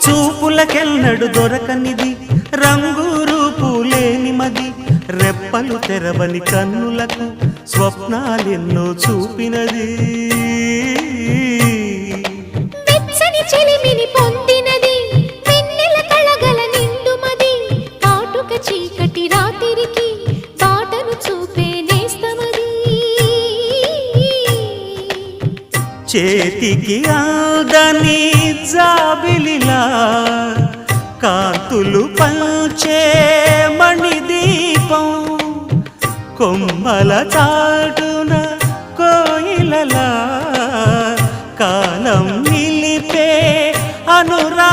చూపులకెన్నడు దొరకనిది రంగు రూపు లేని మది రెప్పలు తెరవని కన్నులకు స్వప్నాలెన్నో చూపినది వెచ్చని చెలిమిని పొందినది వెన్నెల కళగల నిండుమది కాటుక చీకటి రాత్రికి బాటను చూపే నేస్తమది చేతికి ఆదని జాబిలిలా కాంతులు పంచే మణిదీపం కొమ్మల చాటున కోయిలలా కాలం నిలిపే అనురా